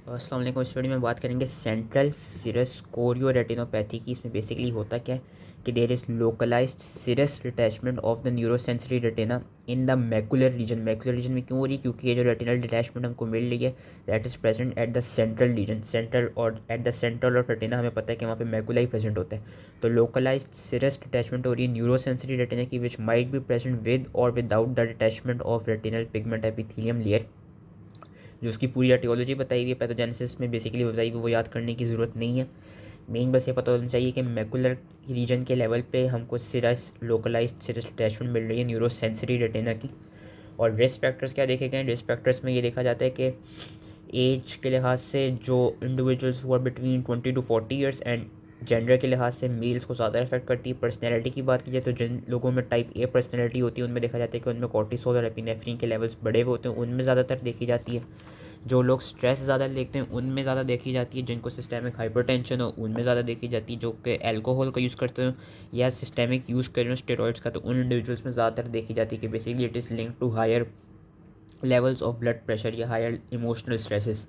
अस्सलाम वालेकुम। इस वीडियो में बात करेंगे सेंट्रल सिरस कोरियो रेटिनोपैथी की। इसमें बेसिकली होता क्या है कि there is localised serous detachment of the neurosensory retina in the macular region. Macular region में क्यों हो रही है? क्योंकि ये जो रेटिनल डिटैचमेंट हमको मिल रही है that is present at the central region. Central और at the central of retina हमें पता है कि वहाँ पे मैकुला ही प्रेजेंट होता है। तो लोकलाइज्ड सिरस डिटैचमेंट हो रही है न्यूरोसेंसरी रेटिना की, which might be present with और without the detachment of retinal pigment epithelium layer. जो उसकी पूरी एटियोलॉजी बताई हुई है पैथोजेनेसिस में बेसिकली बताई हुई, वो याद करने की ज़रूरत नहीं है। मेन बस ये पता होना चाहिए कि मैकुलर रीजन के लेवल पे हमको सिरस लोकलाइज्ड सिरस अटैचमेंट मिल रही है न्यूरोसेंसरी रेटिना की। और रिस्क फैक्टर्स क्या देखे गए? रिस्क फैक्टर्स में ये देखा जाता है कि एज के लिहाज से जो इंडिविजुअल्स हुआ between 20 to 40 years and gender के लिहाज से मेल्स को ज़्यादा इफेक्ट करती है। पर्सनैलिटी की बात की जाए तो जिन लोगों में टाइप ए पर्सनैलिटी होती है उनमें देखा जाता है कि उनमें कॉर्टिसोल और एपिनेफ्रिन के लेवल्स बड़े हुए होते हैं, उनमें ज़्यादातर देखी जाती है। जो लोग स्ट्रेस ज़्यादा लेते हैं उनमें ज़्यादा देखी जाती है। जिनको सिस्टेमिक हाइपरटेंशन हो उनमें ज़्यादा देखी जाती है। जो कि अल्कोहल का यूज़ करते हो या सिस्टेमिक यूज़ कर रहे हो स्टेरॉइड्स का, तो उन इंडिविजुअल्स में ज़्यादातर देखी जाती है कि basically it is link to higher levels of blood pressure या higher emotional stresses.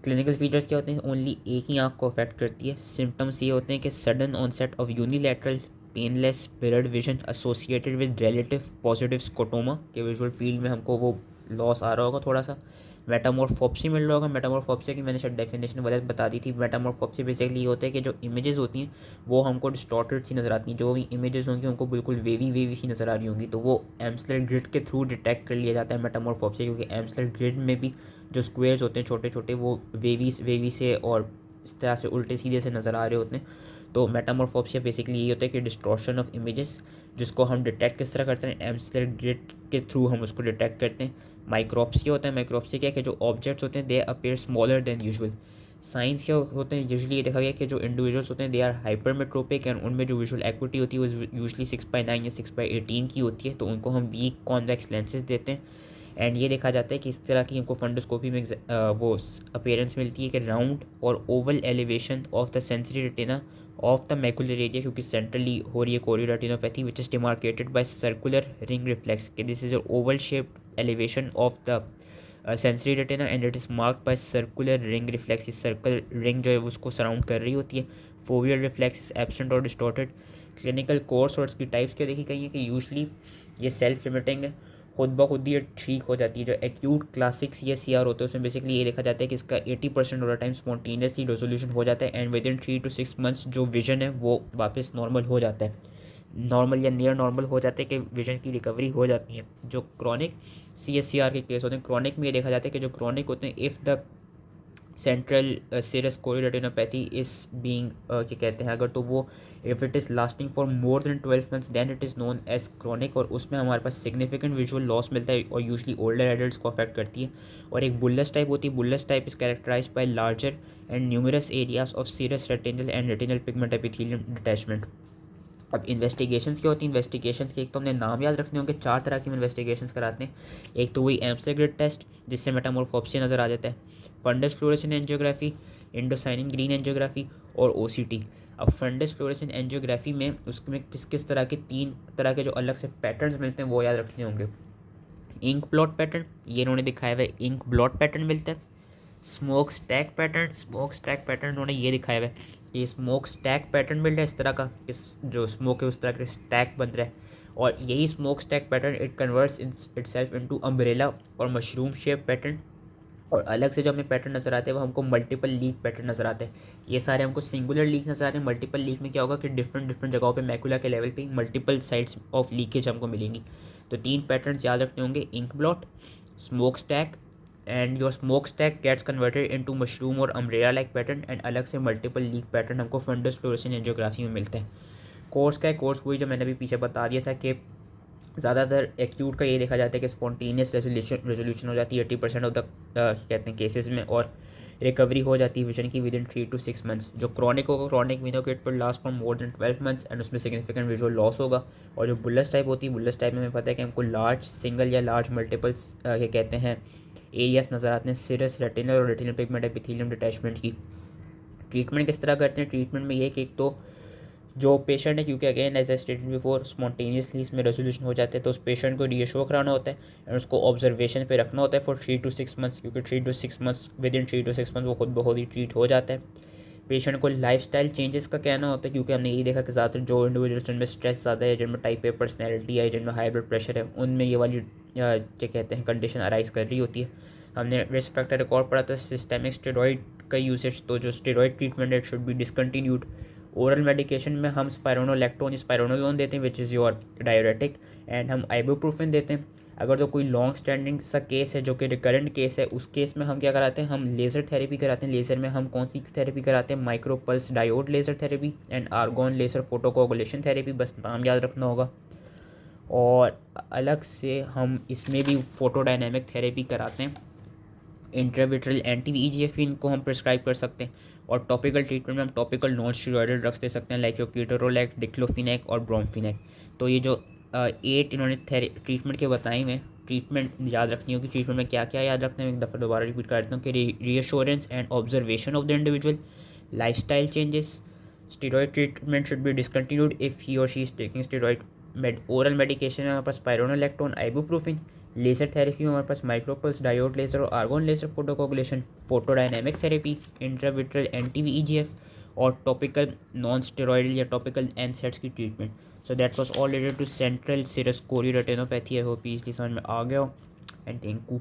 Clinical features क्या होते हैं? ओनली एक ही आँख को अफेक्ट करती है। सिम्टम्स ये होते हैं कि sudden onset of unilateral painless blurred vision associated with relative positive scotoma के विजुअल फील्ड में हमको वो लॉस आ रहा होगा थोड़ा सा। मेटामॉर्फोप्सी मिल रहा होगा। मेटामॉर्फोप्सी की मैंने शायद डेफिनेशन गलत बता दी थी। मेटामॉर्फोप्सी बेसिकली ये होता है कि जो इमेजेस होती हैं वो हमको डिस्टॉर्टेड सी नज़र आती हैं। जो भी इमेजेस होंगी उनको बिल्कुल वेवी वेवी सी नज़र आ रही होंगी, तो वो एम्सलर ग्रिड के थ्रू डिटेक्ट कर लिया जाता है मेटामॉर्फोप्सी। क्योंकि एम्सलर ग्रिड में भी जो स्क्वेयर्स होते हैं छोटे छोटे वो वेवी वेवी से और इस तरह से उल्टे सीधे से नज़र आ रहे होते हैं। तो मेटामॉर्फोप्सिया बेसिकली यही होता है कि डिस्टॉर्शन ऑफ इमेजेस, जिसको हम डिटेक्ट किस तरह करते हैं? एम्सलर ग्रिड के थ्रू हम उसको डिटेक्ट करते हैं। माइक्रोप्सी होता है। माइक्रोप्सी क्या है कि जो ऑब्जेक्ट्स होते हैं दे appear smaller than usual. Science क्या होते हैं? यूजुअली ये देखा गया कि जो इंडिविजुअल्स होते हैं दे आर हाइपरमेट्रोपिक एंड उनमें जो विजुअल एक्विटी होती है वो यूजुअली 6/9 या 6/18 की होती है, तो उनको हम वीक कॉन्वेक्स लेंसेज देते हैं। एंड ये देखा जाता है कि इस तरह की हमको फंडोस्कोपी में वो अपीयरेंस मिलती है कि राउंड और oval elevation of the sensory retina of the macular area, क्योंकि सेंट्रली हो रही है chorioretinopathy which is demarcated by circular ring reflex कि this is oval shaped elevation of the sensory retina and it is marked by circular ring reflex. इस circle ring जो है उसको surround कर रही होती है। फोवियर रिफ्लेक्स इज एब्सेंट और डिस्टॉर्टेड। क्लिनिकल कोर्स और इसकी टाइप्स क्या देखी गई हैं कि यूजली ये सेल्फ लिमिटिंग है, खुद ब खुद ये ठीक हो जाती है। जो एक्यूट क्लासिक CSCR होते हैं उसमें बेसिकली ये देखा जाता है कि इसका 80% of the time spontaneously resolution हो जाता है and with in 3 to 6 months जो विजन है वो वापस नॉर्मल हो जाता है। नॉर्मल या नियर नॉर्मल हो जाते हैं कि विजन की रिकवरी हो जाती है। जो क्रॉनिक CSCR के केस होते हैं, क्रॉनिक में ये देखा जाता है कि जो क्रॉनिक होते हैं if the central serous chorioretinopathy is being क्या कहते हैं अगर, तो वो if it is lasting for more than 12 months then it is known as chronic, और उसमें हमारे पास सिग्निफिकेंट विजुअल लॉस मिलता है और यूजली ओल्डर एडल्ट्स को अफेक्ट करती है। और एक बुल्लस टाइप होती है। Bullous type is characterise by larger and numerous areas of serous retinal and retinal pigment epithelium detachment. अब इन्वेस्टिगेशंस क्या होती हैं? इन्वेस्टिगेशंस के एक तो हमने नाम याद रखने होंगे। 4 तरह की इन्वेस्टिगेशंस कराते हैं। एक तो वही एम्सलर ग्रिड टेस्ट जिससे मेटामॉर्फोप्सिया नज़र आ जाता है, fundus fluorescent angiography, indocyanine green angiography और OCT। अब फंडस फ्लोरेसेंट एंजियोग्राफी में उसमें किस किस तरह के 3 तरह के जो अलग से पैटर्न्स मिलते हैं वो याद रखने होंगे। इंक ब्लॉट पैटर्न, ये इन्होंने दिखाया हुआ है, इंक ब्लॉट पैटर्न मिलता है। Smoke stack pattern, smoke stack pattern उन्होंने ये दिखाया हुआ है। ये स्मोक स्टैक पैटर्न मिल रहा है इस तरह का, इस जो स्मोक है उस तरह का स्टैक बन रहा है। और यही smoke stack pattern it converts itself into umbrella और मशरूम शेप पैटर्न। और अलग से जो हमें पैटर्न नज़र आते हैं वो हमको मल्टीपल लीक पैटर्न नज़र आते हैं। ये सारे हमको सिंगुलर लीक नज़र आ रहे हैं। मल्टीपल लीक में क्या होगा कि डिफरेंट डिफरेंट जगहों पे मैकुला के लेवल पे मल्टीपल साइड्स ऑफ लीकेज हमको मिलेंगी। तो 3 पैटर्न्स याद रखने होंगे, ink blot, smoke stack and your smoke stack gets converted into mushroom और अम्ब्रेला लाइक पैटर्न, एंड अलग से मल्टीपल लीक पैटर्न हमको फंडस फ्लोरेसेंट एंजियोग्राफी में मिलता है। कोर्स का है, कोर्स वही जो मैंने अभी पीछे बता दिया था कि ज़्यादातर एक्यूट का ये देखा जाता है कि स्पॉन्टेनियस रेजोल्यूशन हो जाती है 80% ऑफ द कहते हैं केसेस में, और रिकवरी हो जाती है विजन की विद इन 3 to 6 मंथ्स। जो क्रॉनिक होगा, क्रॉनिक मीनो कि it will last for more than 12 months and उसमें सिग्निफिकेंट विजुअल लॉस होगा। और जो बुल्लस टाइप होती है, बुल्लस टाइप में हमें पता है कि हमको लार्ज सिंगल या लार्ज मल्टीपल्स क्या कहते हैं एरियाज नज़र आते हैं सिरस रेटिनल और रेटिनल पिगमेंट एपिथेलियम डिटैचमेंट की। ट्रीटमेंट किस तरह करते हैं? ट्रीटमेंट में ये कि एक तो जो पेशेंट है, क्योंकि again as a stated before spontaneously इसमें रेजोल्यूशन हो जाते हैं, तो उस पेशेंट को रीअश्योर कराना होता है और उसको ऑब्जर्वेशन पे रखना होता है फॉर 3 to 6 months, क्योंकि 3 to 6 months with in 3 to 6 months वो खुद ब खुद ही ट्रीट हो जाता है। पेशेंट को लाइफस्टाइल चेंजेस का कहना होता है, क्योंकि हमने यही देखा कि ज़्यादातर जो इंडिविजुअल्स जिनमें स्ट्रेस ज़्यादा है, जिनमें टाइप ए पर्सनैलिटी है, जिनमें हाई ब्लड प्रेशर है, उनमें ये वाली क्या कहते हैं कंडीशन अराइज कर रही होती है। हमने रिस्क फैक्टर रिकॉर्ड पढ़ा था सिस्टेमिक स्टेरॉइड का यूसेज, तो जो steroid treatment it should be discontinued. Oral medication में हम स्पाइरोनोलैक्टोन स्पाइरोनोलोन देते हैं which is your diuretic, and हम आइबुप्रोफेन देते हैं। अगर तो कोई लॉन्ग स्टैंडिंग सा केस है जो कि रिकरेंट केस है, उस केस में हम क्या कराते हैं, हम लेज़र थेरेपी कराते हैं। लेज़र में हम कौन सी थेरेपी कराते हैं, micro pulse diode laser therapy and argon laser photocoagulation therapy, बस नाम याद रखना होगा। और अलग से हम इसमें भी फोटोडायनेमिक थेरेपी कराते हैं। इंट्राविट्रल एंटी ईजीएफ इनको हम प्रिस्क्राइब कर सकते हैं। और टॉपिकल ट्रीटमेंट में हम topical non steroidal drugs they सकते हैं लाइक योर कीटोरोलैक, डिक्लोफिनेक और ब्रोमफिनेक। तो ये जो 8 इन्होंने ट्रीटमेंट के बताए हुए ट्रीटमेंट याद रखनी होगी। ट्रीटमेंट में क्या क्या याद रखते हैं, एक दफ़ा दोबारा रिपीट कर देता हूँ कि reassurance and observation of the individual, lifestyle changes, steroid treatment should be discontinued if he और she is taking steroid. Oral medication में हमारे पास पायरोनोलैक्टोन, आइबुप्रोफिन। लेज़र थेरेपी में हमारे पास माइक्रोपल्स डायोड लेज़र और argon laser photocoagulation. Photodynamic therapy, intravitreal anti EGF और topical non steroidal या टॉपिकल एनसेट्स की treatment. So that was all related to central serous chorioretinopathy. I hope easily समझ में आ गया हो, एंड थैंक यू।